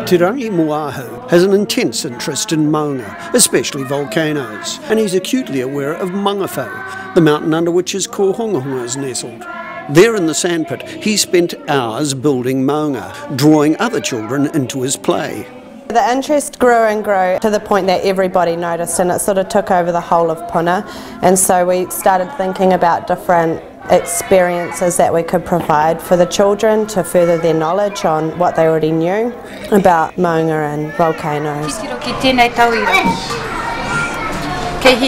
Te Rangi Maungahau has an intense interest in maunga, especially volcanoes, and he's acutely aware of Maungahau, the mountain under which his Kohongahunga is nestled. There in the sandpit, he spent hours building maunga, drawing other children into his play. The interest grew and grew to the point that everybody noticed, and it sort of took over the whole of Puna, and so we started thinking about different experiences that we could provide for the children to further their knowledge on what they already knew about maunga and volcanoes.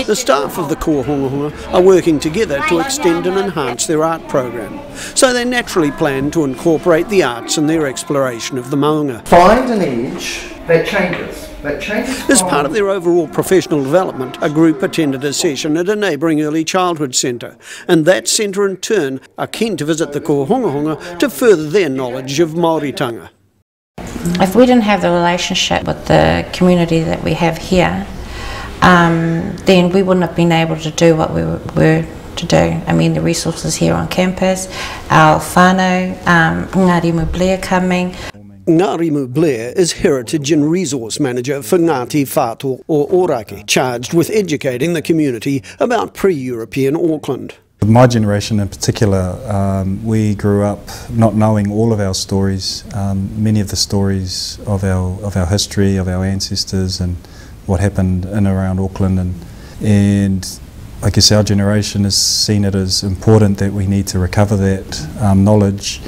The staff of the Kohongahunga are working together to extend and enhance their art program, so they naturally plan to incorporate the arts in their exploration of the maunga. Find an edge that changes. As part of their overall professional development, a group attended a session at a neighbouring early childhood centre, and that centre in turn are keen to visit the Kohongahunga to further their knowledge of Māoritanga. If we didn't have the relationship with the community that we have here, then we wouldn't have been able to do what we were to do. I mean, the resources here on campus, our whānau, Ngāti Mublea coming. Ngāti Blair is Heritage and Resource Manager for Ngāti Whātua or Ōrākei, charged with educating the community about pre-European Auckland. My generation in particular, we grew up not knowing all of our stories, many of the stories of our history, of our ancestors and what happened in and around Auckland, and I guess our generation has seen it as important that we need to recover that knowledge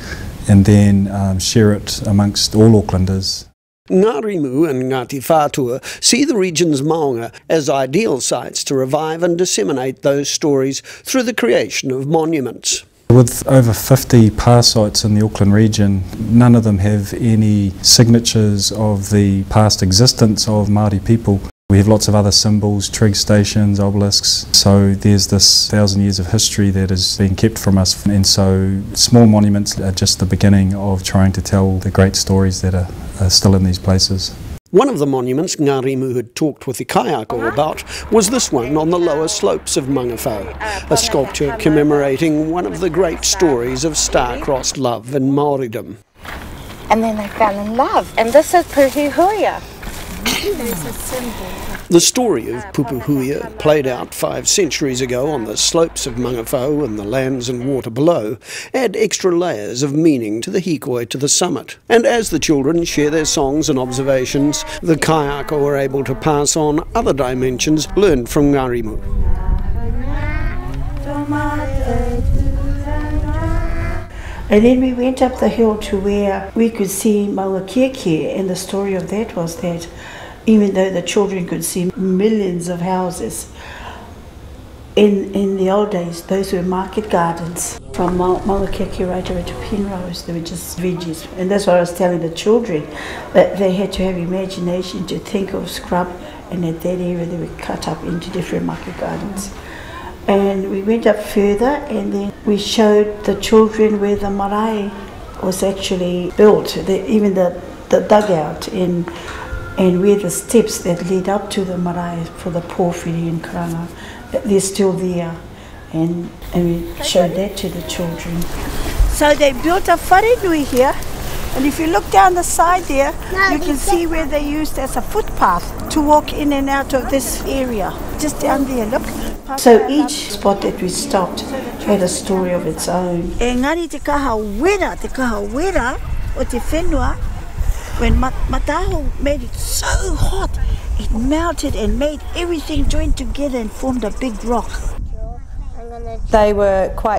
and then share it amongst all Aucklanders. Ngārimu and Ngāti Whātua see the region's maunga as ideal sites to revive and disseminate those stories through the creation of monuments. With over 50 pa sites in the Auckland region, none of them have any signatures of the past existence of Māori people. We have lots of other symbols, trig stations, obelisks, so there's this 1,000 years of history that is being kept from us, and so small monuments are just the beginning of trying to tell the great stories that are still in these places. One of the monuments Ngārimu had talked with the kaiako about was this one on the lower slopes of Maungahau, a sculpture commemorating one of the great stories of star-crossed love in Māoridom. And then they fell in love, and this is Pupuhuia. The story of Pupuhuia, played out 5 centuries ago on the slopes of Maungahau and the lands and water below, add extra layers of meaning to the hikoi to the summit. And as the children share their songs and observations, the kaiako are able to pass on other dimensions learned from Ngārimu. And then we went up the hill to where we could see Maungahau, and the story of that was that even though the children could see millions of houses, in the old days those were market gardens. From Maungahau right over to Penrose, they were just veggies. And that's what I was telling the children, that they had to have imagination to think of scrub, and at that area they were cut up into different market gardens. And we went up further, and then we showed the children where the marae was actually built, even the dugout, and where the steps that lead up to the marae for the porphyry and karanga, they're still there. And we showed that to the children. So they built a wharenui here, and if you look down the side there, you can see where they used as a footpath to walk in and out of this area. Just down there, look. So each spot that we stopped had a story of its own. Engari te kaha wera o te whenua, when Mataho made it so hot, it melted and made everything join together and formed a big rock. They were quite